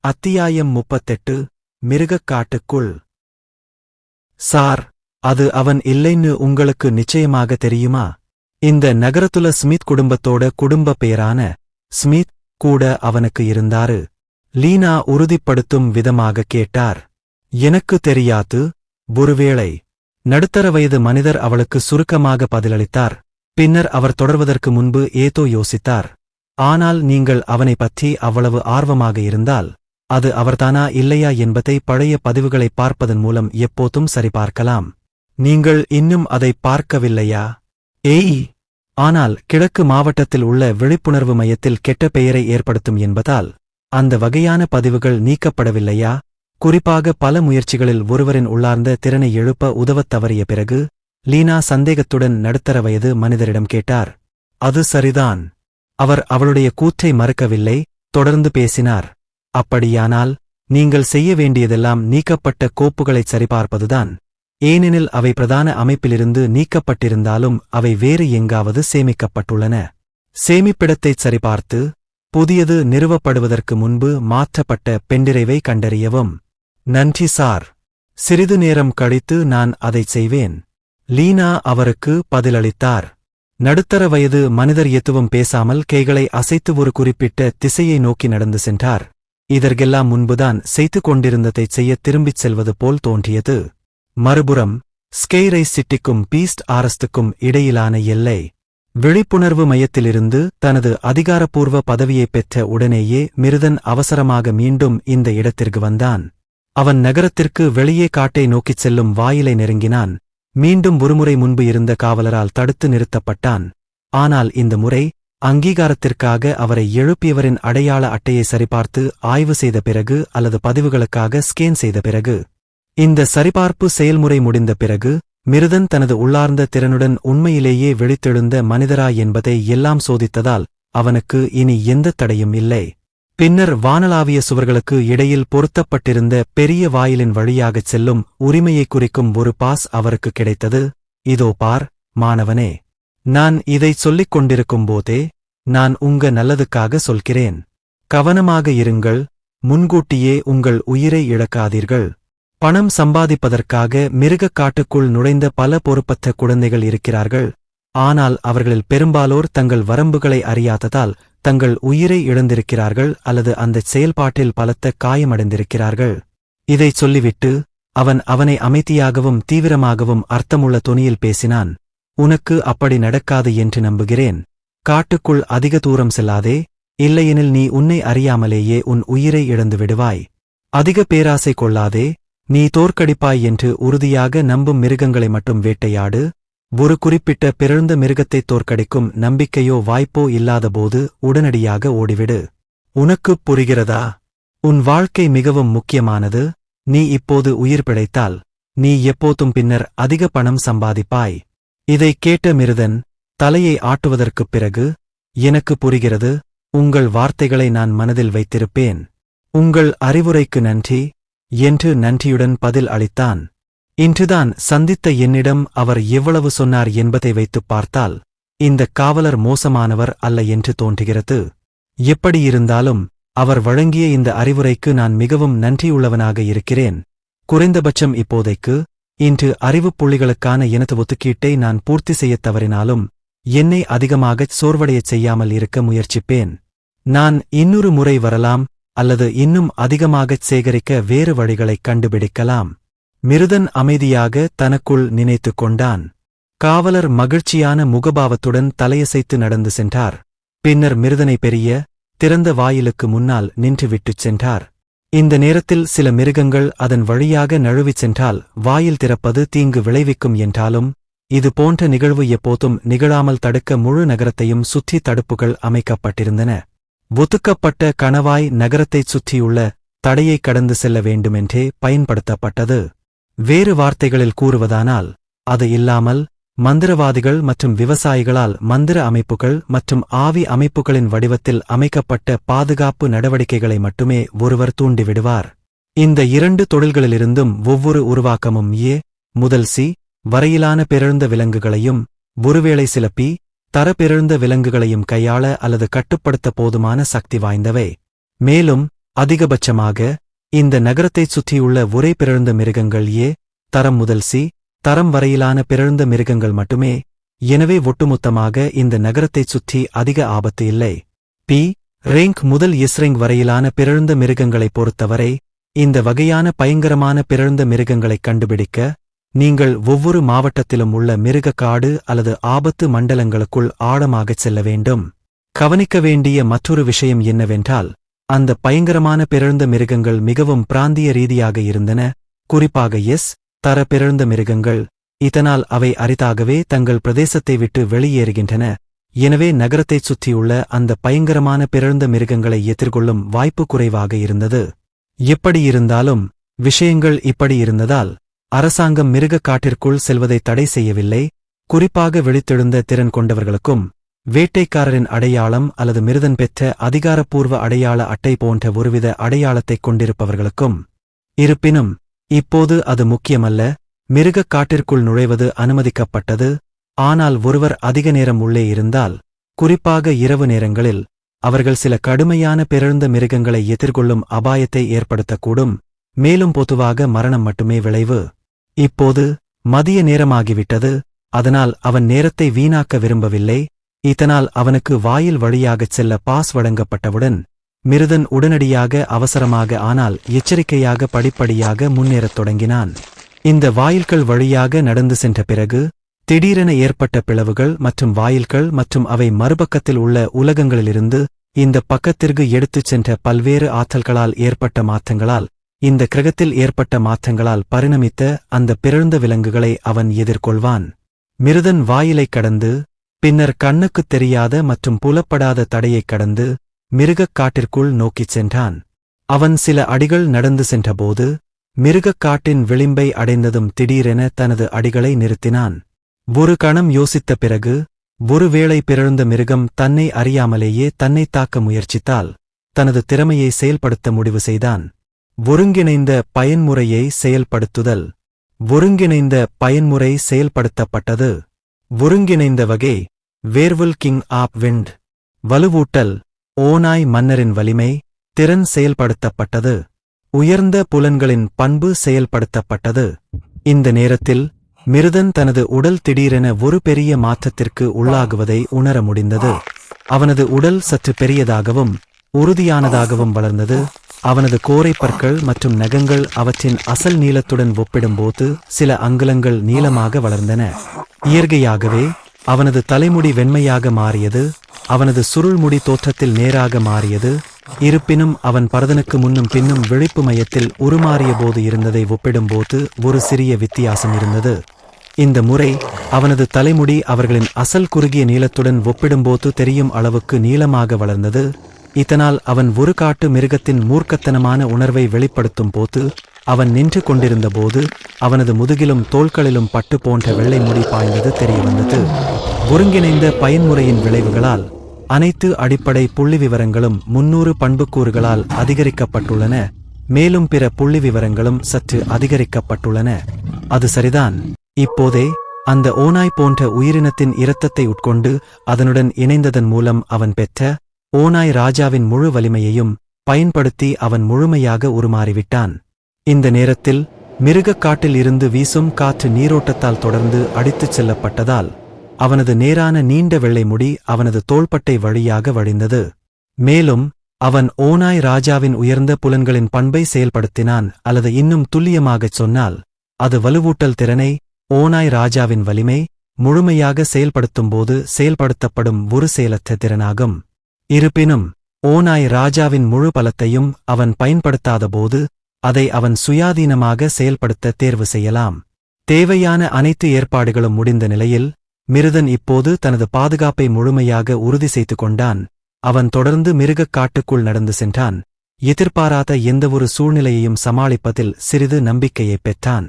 அத்தியாயம் 38 மிருகக்காட்டுக்குள். சார், அது அவன் இல்லைன்னு உங்களுக்கு நிச்சயமாக தெரியுமா? இந்த நகரத்துல ஸ்மித் குடும்பத்தோட குடும்ப பேரான ஸ்மித் கூட அவனுக்கு இருந்தாரு. லீனா உறுதிப்படுத்தும் விதமாக கேட்டார். எனக்கு தெரியாது. ஒருவேளை. நடுத்தர வயது மனிதர் அவளுக்கு சுருக்கமாக பதிலளித்தார். பின்னர் அவர் தொடர்வதற்கு முன்பு ஏதோ யோசித்தார். ஆனால் நீங்கள் அவனை பற்றி அவ்வளவு ஆர்வமாக இருந்தால் அது அவர்தானா இல்லையா என்பதை பழைய பதிவுகளை பார்ப்பதன் மூலம் எப்போதும் சரிபார்க்கலாம். நீங்கள் இன்னும் அதை பார்க்கவில்லையா? ஏய். ஆனால் கிழக்கு மாவட்டத்தில் உள்ள விழிப்புணர்வு மையத்தில் கெட்ட பெயரை ஏற்படுத்தும் என்பதால் அந்த வகையான பதிவுகள் நீக்கப்படவில்லையா? குறிப்பாக பல முயற்சிகளில் ஒருவரின் உள்ளார்ந்த திறனை எழுப்ப உதவத் தவறிய பிறகு லீனா சந்தேகத்துடன் நடுத்தர வயது மனிதரிடம் கேட்டார். அது சரிதான். அவர் அவளுடைய கூற்றை மறுக்கவில்லை, தொடர்ந்து பேசினார். அப்படியானால் நீங்கள் செய்ய வேண்டியதெல்லாம் நீக்கப்பட்ட கோப்புகளைச் சரிபார்ப்பதுதான். ஏனெனில் அவை பிரதான அமைப்பிலிருந்து நீக்கப்பட்டிருந்தாலும் அவை வேறு எங்காவது சேமிக்கப்பட்டுள்ளன. சேமிப்பிடத்தைச் சரிபார்த்து புதியது நிறுவப்படுவதற்கு முன்பு மாற்றப்பட்ட பெண்டிரைவை கண்டறியவும். நன்றி சார். சிறிது நேரம் கழித்து நான் அதைச் செய்வேன். லீனா அவருக்கு பதிலளித்தார். நடுத்தர வயது மனிதர் எதுவும் பேசாமல் கைகளை அசைத்து ஒரு குறிப்பிட்ட திசையை நோக்கி நடந்து சென்றார். இதற்கெல்லாம் முன்புதான் செய்து கொண்டிருந்ததைச் செய்ய திரும்பிச் செல்வது போல் தோன்றியது. மறுபுறம் ஸ்கெய்ரை சிட்டிக்கும் பீஸ்ட் ஆரஸ்டுக்கும் இடையிலான எல்லை. விழிப்புணர்வு மையத்திலிருந்து தனது அதிகாரப்பூர்வ பதவியைப் பெற்ற உடனேயே மிருதன் அவசரமாக மீண்டும் இந்த இடத்திற்கு வந்தான். அவன் நகரத்திற்கு வெளியே காட்டை நோக்கிச் செல்லும் வாயிலை நெருங்கினான். மீண்டும் ஒருமுறை முன்பு இருந்த காவலரால் தடுத்து நிறுத்தப்பட்டான். ஆனால் இந்த முறை அங்கீகாரத்திற்காக அவரை எழுப்பியவரின் அடையாள அட்டையை சரிபார்த்து ஆய்வு செய்த பிறகு அல்லது பதிவுகளுக்காக ஸ்கேன் செய்த பிறகு. இந்த சரிபார்ப்பு செயல்முறை முடிந்த பிறகு மிருதன் தனது உள்ளார்ந்த திறனுடன் உண்மையிலேயே வெளித்தெழுந்த மனிதரா என்பதை எல்லாம் சோதித்ததால் அவனுக்கு இனி எந்த தடையும் இல்லை. பின்னர் வானளாவிய சுவர்களுக்கு இடையில் பொருத்தப்பட்டிருந்த பெரிய வாயிலின் வழியாகச் செல்லும் உரிமையை குறிக்கும் ஒரு பாஸ் அவருக்கு கிடைத்தது. இதோ பார், மாணவனே. நான் இதைச் சொல்லிக் கொண்டிருக்கும்போதே நான் உங்க நல்லதுக்காக சொல்கிறேன். கவனமாக இருங்கள். முன்கூட்டியே உங்கள் உயிரை இழக்காதீர்கள். பணம் சம்பாதிப்பதற்காக மிருகக்காட்டுக்குள் நுழைந்த பல பொறுப்பற்ற குழந்தைகள் இருக்கிறார்கள். ஆனால் அவர்களில் பெரும்பாலோர் தங்கள் வரம்புகளை அறியாததால் தங்கள் உயிரை இழந்திருக்கிறார்கள் அல்லது அந்தச் செயல்பாட்டில் பலத்த காயமடைந்திருக்கிறார்கள். இதைச் சொல்லிவிட்டு அவனை அமைதியாகவும் தீவிரமாகவும் அர்த்தமுள்ள தொனியில் பேசினான். உனக்கு அப்படி நடக்காது என்று நம்புகிறேன். காட்டுக்குள் அதிக தூரம் செல்லாதே, இல்லையெனில் நீ உன்னை அறியாமலேயே உன் உயிரை இழந்து விடுவாய். அதிக பேராசை கொள்ளாதே, நீ தோற்கடிப்பாய் என்று உறுதியாக நம்பும் மிருகங்களை மட்டும் வேட்டையாடு. ஒரு குறிப்பிட்ட பிறழ்ந்த மிருகத்தை தோற்கடிக்கும் நம்பிக்கையோ வாய்ப்போ இல்லாதபோது உடனடியாக ஓடிவிடு. உனக்குப் புரிகிறதா? உன் வாழ்க்கை மிகவும் முக்கியமானது. நீ இப்போது உயிர் பிழைத்தால் நீ எப்போதும் பின்னர் அதிக பணம் சம்பாதிப்பாய். இதைக் கேட்ட மிருதன் தலையை ஆட்டுவதற்குப் பிறகு, எனக்கு புரிகிறது. உங்கள் வார்த்தைகளை நான் மனதில் வைத்திருப்பேன். உங்கள் அறிவுரைக்கு நன்றி என்று நன்றியுடன் பதில் அளித்தான். இன்றுதான் சந்தித்த என்னிடம் அவர் எவ்வளவு சொன்னார் என்பதை வைத்துப் பார்த்தால் இந்தக் காவலர் மோசமானவர் அல்ல என்று தோன்றுகிறது. எப்படியிருந்தாலும் அவர் வழங்கிய இந்த அறிவுரைக்கு நான் மிகவும் நன்றியுள்ளவனாக இருக்கிறேன். குறைந்தபட்சம் இப்போதைக்கு இன்று அறிவுப் புள்ளிகளுக்கான எனது ஒதுக்கீட்டை நான் பூர்த்தி செய்யத் தவறினாலும் என்னை அதிகமாகச் சோர்வடையச் செய்யாமல் இருக்க முயற்சிப்பேன். நான் இன்னொரு முறை வரலாம் அல்லது இன்னும் அதிகமாகச் சேகரிக்க வேறு வழிகளைக் கண்டுபிடிக்கலாம். மிருதன் அமைதியாக தனக்குள் நினைத்துக் கொண்டான். காவலர் மகிழ்ச்சியான முகபாவத்துடன் தலையசைத்து நடந்து சென்றார். பின்னர் மிருதனை பெரிய திறந்த வாயிலுக்கு முன்னால் நின்றுவிட்டுச் சென்றார். இந்த நேரத்தில் சில மிருகங்கள் அதன் வழியாக நழுவிச் சென்றால் வாயில் திறப்பது தீங்கு விளைவிக்கும் என்றாலும் இது போன்ற நிகழ்வு எப்போதும் நிகழாமல் தடுக்க முழு நகரத்தையும் சுற்றி தடுப்புகள் அமைக்கப்பட்டிருந்தன. ஒதுக்கப்பட்ட கணவாய் நகரத்தைச் சுற்றியுள்ள தடையைக் கடந்து செல்ல வேண்டுமென்றே பயன்படுத்தப்பட்டது. வேறு வார்த்தைகளில் கூறுவதானால் அது இல்லாமல் மந்திரவாதிகள் மற்றும் விவசாயிகளால் மந்திர அமைப்புகள் மற்றும் ஆவி அமைப்புகளின் வடிவத்தில் அமைக்கப்பட்ட பாதுகாப்பு நடவடிக்கைகளை மட்டுமே ஒருவர் தூண்டிவிடுவார். இந்த இரண்டு தொழில்களிலிருந்தும் ஒவ்வொரு உருவாக்கமும் முதல் சி வரையிலான பிறழ்ந்த விலங்குகளையும் ஒருவேளை சில பி தர பிறழ்ந்த விலங்குகளையும் கையாள அல்லது கட்டுப்படுத்த போதுமான சக்தி வாய்ந்தவை. மேலும் அதிகபட்சமாக இந்த நகரத்தைச் சுற்றியுள்ள ஒரே பிறழ்ந்த மிருகங்கள் ஏ தரம் முதல் சி தரம் வரையிலான பிறழ்ந்த மிருகங்கள் மட்டுமே. எனவே ஒட்டுமொத்தமாக இந்த நகரத்தைச் சுற்றி அதிக ஆபத்து இல்லை. பி ரேங்க் முதல் எஸ் ரேங்க் வரையிலான பிறழ்ந்த மிருகங்களைப் பொறுத்தவரை இந்த வகையான பயங்கரமான பிறழ்ந்த மிருகங்களைக் கண்டுபிடிக்க நீங்கள் ஒவ்வொரு மாவட்டத்திலும் உள்ள மிருக காடு அல்லது ஆபத்து மண்டலங்களுக்குள் ஆழமாகச் செல்ல வேண்டும். கவனிக்க வேண்டிய மற்றொரு விஷயம் என்னவென்றால், அந்த பயங்கரமான பிறழ்ந்த மிருகங்கள் மிகவும் பிராந்திய ரீதியாக இருந்தன, குறிப்பாக எஸ் தர பிறழ்ந்த மிருகங்கள். இதனால் அவை அரிதாகவே தங்கள் பிரதேசத்தை விட்டு வெளியேறுகின்றன. எனவே நகரத்தைச் சுற்றியுள்ள அந்த பயங்கரமான பிறழ்ந்த மிருகங்களை எதிர்கொள்ளும் வாய்ப்பு குறைவாக இருந்தது. எப்படியிருந்தாலும் விஷயங்கள் இப்படி இருந்ததால் அரசாங்கம் மிருக காட்டிற்குள் செல்வதை தடை செய்யவில்லை. குறிப்பாக விழித்தெழுந்த திறன் கொண்டவர்களுக்கும் வேட்டைக்காரரின் அடையாளம் அல்லது மிருதன் பெற்ற அதிகாரப்பூர்வ அடையாள அட்டை போன்ற ஒருவித அடையாளத்தைக் கொண்டிருப்பவர்களுக்கும். இருப்பினும் இப்போது அது முக்கியமல்ல. மிருகக் காட்டிற்குள் நுழைவது அனுமதிக்கப்பட்டது. ஆனால் ஒருவர் அதிக நேரம் உள்ளே இருந்தால், குறிப்பாக இரவு நேரங்களில், அவர்கள் சில கடுமையான பிறழ்ந்த மிருகங்களை எதிர்கொள்ளும் அபாயத்தை ஏற்படுத்தக்கூடும். மேலும் பொதுவாக மரணம் மட்டுமே விளைவு. இப்போது மதிய நேரமாகிவிட்டது. அதனால் அவன் நேரத்தை வீணாக்க விரும்பவில்லை. இதனால் அவனுக்கு வாயில் வழியாகச் செல்ல பாஸ் வழங்கப்பட்டவுடன் மிருதன் உடனடியாக அவசரமாக ஆனால் எச்சரிக்கையாக படிப்படியாக முன்னேறத் தொடங்கினான். இந்த வாயில்கள் வழியாக நடந்து சென்ற பிறகு திடீரென ஏற்பட்ட பிளவுகள் மற்றும் வாயில்கள் மற்றும் அவை மறுபக்கத்தில் உள்ள உலகங்களிலிருந்து இந்த பக்கத்திற்கு எடுத்துச் சென்ற பல்வேறு ஆற்றல்களால் ஏற்பட்ட மாற்றங்களால், இந்த கிரகத்தில் ஏற்பட்ட மாற்றங்களால் பரிணமித்த அந்த பிறழ்ந்த விலங்குகளை அவன் எதிர்கொள்வான். மிருதன் வாயிலைக் கடந்து பின்னர் கண்ணுக்குத் தெரியாத மற்றும் புலப்படாத தடையைக் கடந்து மிருகக் காட்டிற்குள் நோக்கிச் சென்றான். அவன் சில அடிகள் நடந்து சென்றபோது மிருகக் காட்டின் விளிம்பை அடைந்ததும் திடீரென தனது அடிகளை நிறுத்தினான். ஒரு கணம் யோசித்த பிறகு, ஒருவேளை பிறழ்ந்த மிருகம் தன்னை அறியாமலேயே தன்னைத் தாக்க முயற்சித்தால் தனது திறமையை செயல்படுத்த முடிவு செய்தான். ஒருங்கிணைந்த பயன்முறையை செயல்படுத்துதல். ஒருங்கிணைந்த பயன்முறை செயல்படுத்தப்பட்டது. ஒருங்கிணைந்த வகை வேர்வுல் கிங் ஆப் விண்ட். வலுவூட்டல் ஓநாய் மன்னரின் வலிமை திறன் செயல்படுத்தப்பட்டது. உயர்ந்த புலன்களின் பண்பு செயல்படுத்தப்பட்டது. இந்த நேரத்தில் மிருதன் தனது உடல் திடீரென ஒரு பெரிய மாற்றத்திற்கு உள்ளாகுவதை உணர முடிந்தது. அவனது உடல் சற்று பெரியதாகவும் உறுதியானதாகவும் வளர்ந்தது. அவனது கோரைப்பற்கள் மற்றும் நகங்கள் அவற்றின் அசல் நீளத்துடன் ஒப்பிடும்போது சில அங்குலங்கள் நீளமாக வளர்ந்தன. இயற்கையாகவே அவனது தலைமுடி வெண்மையாக மாறியது. அவனது சுருள்முடி தோற்றத்தில் நேராக மாறியது. இருப்பினும் அவன் பரதனுக்கு முன்னும் பின்னும் விழிப்பு மையத்தில் உருமாறியபோது இருந்ததை ஒப்பிடும்போது ஒரு சிறிய வித்தியாசம் இருந்தது. இந்த முறை அவனது தலைமுடி அவர்களின் அசல் குறுகிய நீளத்துடன் ஒப்பிடும்போது தெரியும் அளவுக்கு நீளமாக வளர்ந்தது. இதனால் அவன் ஒரு காட்டு மிருகத்தின் மூர்க்கத்தனமான உணர்வை வெளிப்படுத்தும் போது அவன் நின்று கொண்டிருந்தபோது அவனது முதுகிலும் தோள்களிலும் பட்டு போன்ற வெள்ளை முடி பாய்ந்தது தெரியவந்தது. ஒருங்கிணைந்த பயன்முறையின் விளைவுகளால் அனைத்து அடிப்படை புள்ளிவிவரங்களும் 300 பண்புக்கூறுகளால் அதிகரிக்கப்பட்டுள்ளன. மேலும் பிற புள்ளிவிவரங்களும் சற்று அதிகரிக்கப்பட்டுள்ளன. அது சரிதான். இப்போதே அந்த ஓநாய் போன்ற உயிரினத்தின் இரத்தத்தை உட்கொண்டு அதனுடன் இணைந்ததன் மூலம் அவன் பெற்ற ஓநாய் ராஜாவின் முழு வலிமையையும் பயன்படுத்தி அவன் முழுமையாக உருமாறிவிட்டான். இந்த நேரத்தில் மிருகக் காட்டில் இருந்து வீசும் காற்று நீரோட்டத்தால் தொடர்ந்து அடித்துச் செல்லப்பட்டதால் அவனது நேரான நீண்ட வெள்ளை முடி அவனது தோள்பட்டை வழியாக வழிந்தது. மேலும் அவன் ஓநாய் ராஜாவின் உயர்ந்த புலன்களின் பண்பை செயல்படுத்தினான். அல்லது இன்னும் துல்லியமாகச் சொன்னால், அது வலுவூட்டல் திறனை ஓநாய் ராஜாவின் வலிமை முழுமையாக செயல்படுத்தும்போது செயல்படுத்தப்படும் ஒரு செயலற்ற திறனாகும். இருப்பினும் ஓநாய் ராஜாவின் முழு பலத்தையும் அவன் பயன்படுத்தாதபோது அதை அவன் சுயாதீனமாக செயல்படுத்த தேர்வு செய்யலாம். தேவையான அனைத்து ஏற்பாடுகளும் முடிந்த நிலையில் மிருதன் இப்போது தனது பாதுகாப்பை முழுமையாக உறுதி செய்து கொண்டான். அவன் தொடர்ந்து மிருகக் காட்டுக்குள் நடந்து சென்றான். எதிர்பாராத எந்தவொரு சூழ்நிலையையும் சமாளிப்பதில் சிறிது நம்பிக்கையைப் பெற்றான்.